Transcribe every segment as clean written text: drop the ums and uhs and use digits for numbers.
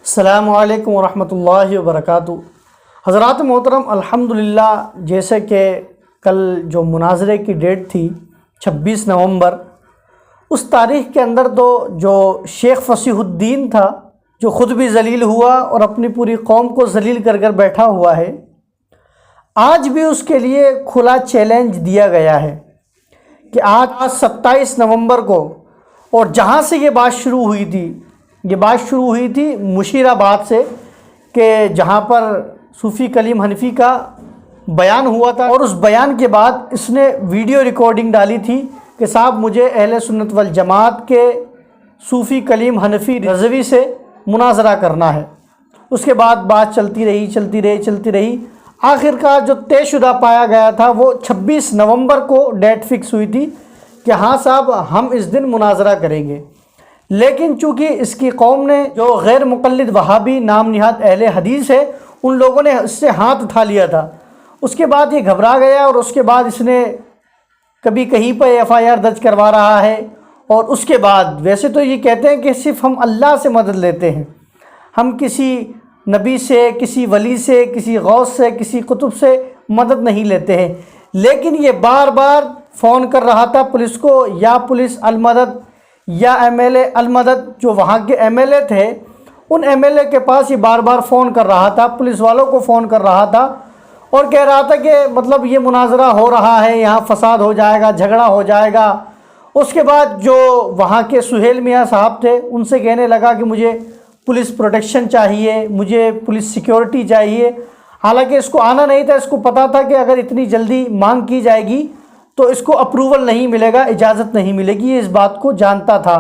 السلام علیکم ورحمۃ اللہ وبرکاتہ۔ حضرات محترم، الحمدللہ جیسے کہ کل جو مناظرے کی ڈیٹ تھی 26 نومبر، اس تاریخ کے اندر تو جو شیخ فصیح الدین تھا، جو خود بھی ذلیل ہوا اور اپنی پوری قوم کو ذلیل کر کر بیٹھا ہوا ہے، آج بھی اس کے لیے کھلا چیلنج دیا گیا ہے کہ آج 27 نومبر کو، اور جہاں سے یہ بات شروع ہوئی تھی مشیر آباد سے، کہ جہاں پر صوفی کلیم حنفی کا بیان ہوا تھا، اور اس بیان کے بعد اس نے ویڈیو ریکارڈنگ ڈالی تھی کہ صاحب مجھے اہل سنت والجماعت کے صوفی کلیم حنفی رضوی سے مناظرہ کرنا ہے۔ اس کے بعد بات چلتی رہی، آخر کار جو طے شدہ پایا گیا تھا وہ 26 نومبر کو ڈیٹ فکس ہوئی تھی کہ ہاں صاحب ہم اس دن مناظرہ کریں گے۔ لیکن چونکہ اس کی قوم نے، جو غیر مقلد وہابی نام نہاد اہل حدیث ہے، ان لوگوں نے اس سے ہاتھ اٹھا لیا تھا۔ اس کے بعد یہ گھبرا گیا، اور اس کے بعد اس نے کبھی کہیں پہ FIR درج کروا رہا ہے، اور اس کے بعد ویسے تو یہ کہتے ہیں کہ صرف ہم اللہ سے مدد لیتے ہیں، ہم کسی نبی سے، کسی ولی سے، کسی غوث سے، کسی قطب سے مدد نہیں لیتے ہیں، لیکن یہ بار بار فون کر رہا تھا پولیس کو، یا پولیس المدد یا MLA المدد، جو وہاں کے MLA تھے، ان MLA کے پاس یہ بار بار فون کر رہا تھا، پولیس والوں کو فون کر رہا تھا، اور کہہ رہا تھا کہ مطلب یہ مناظرہ ہو رہا ہے، یہاں فساد ہو جائے گا، جھگڑا ہو جائے گا۔ اس کے بعد جو وہاں کے سہیل میاں صاحب تھے، ان سے کہنے لگا کہ مجھے پولیس پروٹیکشن چاہیے، مجھے پولیس سیکیورٹی چاہیے۔ حالانکہ اس کو آنا نہیں تھا، اس کو پتہ تھا کہ اگر اتنی جلدی مانگ کی جائے گی تو اس کو اپروول نہیں ملے گا، اجازت نہیں ملے گی، یہ اس بات کو جانتا تھا۔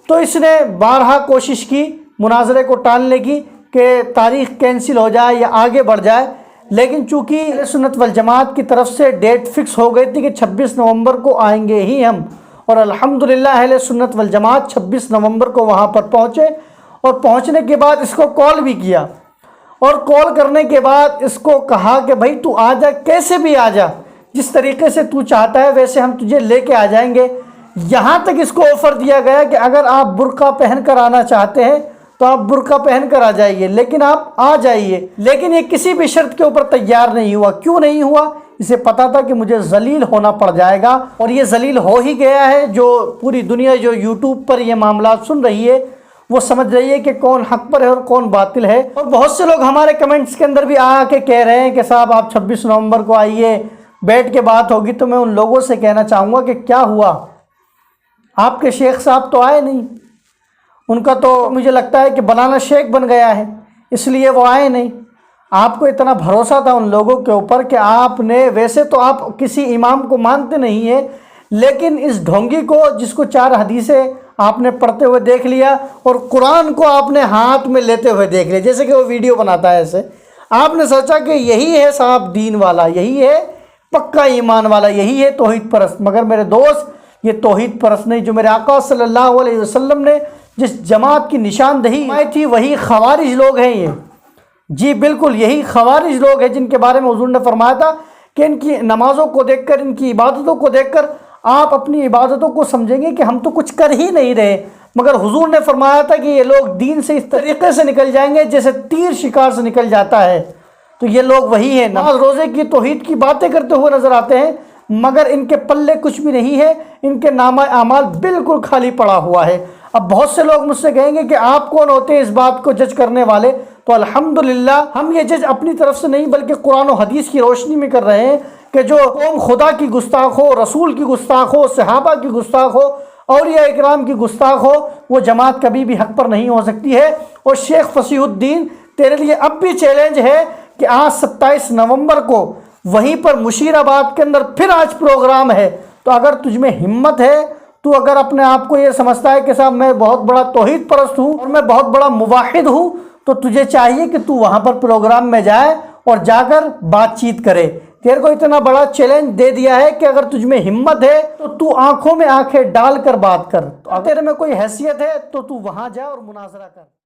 تو اس نے بارہا کوشش کی مناظرے کو ٹالنے کی کہ تاریخ کینسل ہو جائے یا آگے بڑھ جائے، لیکن چونکہ اہل سنت والجماعت کی طرف سے ڈیٹ فکس ہو گئی تھی کہ 26 نومبر کو آئیں گے ہی ہم، اور الحمدللہ اہل سنت والجماعت 26 نومبر کو وہاں پر پہنچے، اور پہنچنے کے بعد اس کو کال بھی کیا، اور کال کرنے کے بعد اس کو کہا کہ بھائی تو آ جا، کیسے بھی آ جا، جس طریقے سے تو چاہتا ہے ویسے ہم تجھے لے کے آ جائیں گے۔ یہاں تک اس کو آفر دیا گیا کہ اگر آپ برقع پہن کر آنا چاہتے ہیں تو آپ برقع پہن کر آ جائیے، لیکن آپ آ جائیے۔ لیکن یہ کسی بھی شرط کے اوپر تیار نہیں ہوا۔ کیوں نہیں ہوا؟ اسے پتا تھا کہ مجھے ذلیل ہونا پڑ جائے گا، اور یہ ذلیل ہو ہی گیا ہے۔ جو پوری دنیا جو YouTube پر یہ معاملات سن رہی ہے، وہ سمجھ رہی ہے کہ کون حق پر ہے اور کون باطل ہے۔ اور بہت سے لوگ ہمارے کمنٹس کے اندر بھی آ کے کہہ رہے ہیں کہ صاحب آپ 26 نومبر کو آئیے، بیٹھ کے بات ہوگی۔ تو میں ان لوگوں سے کہنا چاہوں گا کہ کیا ہوا؟ آپ کے شیخ صاحب تو آئے نہیں، ان کا تو مجھے لگتا ہے کہ بنانا شیک بن گیا ہے، اس لیے وہ آئے نہیں۔ آپ کو اتنا بھروسہ تھا ان لوگوں کے اوپر کہ آپ نے، ویسے تو آپ کسی امام کو مانتے نہیں ہیں، لیکن اس ڈھونگی کو، جس کو 4 حدیثیں آپ نے پڑھتے ہوئے دیکھ لیا، اور قرآن کو آپ نے ہاتھ میں لیتے ہوئے دیکھ لیا، جیسے کہ وہ ویڈیو بناتا ہے ایسے، آپ نے سوچا کہ یہی ہے صاحب دین والا، یہی ہے پکا ایمان والا، یہی ہے توحید پرست۔ مگر میرے دوست، یہ توحید پرست نہیں۔ جو میرے آقا صلی اللہ علیہ وسلم نے جس جماعت کی نشاندہی تھی، وہی خوارج لوگ ہیں یہ۔ جی بالکل، یہی خوارج لوگ ہیں جن کے بارے میں حضور نے فرمایا تھا کہ ان کی نمازوں کو دیکھ کر، ان کی عبادتوں کو دیکھ کر آپ اپنی عبادتوں کو سمجھیں گے کہ ہم تو کچھ کر ہی نہیں رہے، مگر حضور نے فرمایا تھا کہ یہ لوگ دین سے اس طریقے سے نکل جائیں گے جیسے تیر شکار سے نکل جاتا ہے۔ تو یہ لوگ وہی ہیں، نماز روزے کی توحید کی باتیں کرتے ہوئے نظر آتے ہیں، مگر ان کے پلے کچھ بھی نہیں ہے، ان کے نامہ اعمال بالکل خالی پڑا ہوا ہے۔ اب بہت سے لوگ مجھ سے کہیں گے کہ آپ کون ہوتے ہیں اس بات کو جج کرنے والے؟ تو الحمدللہ ہم یہ جج اپنی طرف سے نہیں بلکہ قرآن و حدیث کی روشنی میں کر رہے ہیں کہ جو قوم خدا کی گستاخ ہو، رسول کی گستاخ ہو، صحابہ کی گستاخ ہو، اولیاء اکرام کی گستاخ ہو، وہ جماعت کبھی بھی حق پر نہیں ہو سکتی ہے۔ اور شیخ فصیح الدین، تیرے لیے اب بھی چیلنج ہے کہ آج 27 نومبر کو وہیں پر مشیر آباد کے اندر پھر آج پروگرام ہے، تو اگر تجھ میں ہمت ہے، تو اگر اپنے آپ کو یہ سمجھتا ہے کہ صاحب میں بہت بڑا توحید پرست ہوں اور میں بہت بڑا موحد ہوں، تو تجھے چاہیے کہ تو وہاں پر پروگرام میں جائے اور جا کر بات چیت کرے۔ تیرے کو اتنا بڑا چیلنج دے دیا ہے کہ اگر تجھ میں ہمت ہے تو تو آنکھوں میں آنکھیں ڈال کر بات کر، تو تیرے میں کوئی حیثیت ہے تو تو وہاں جا اور مناظرہ کر۔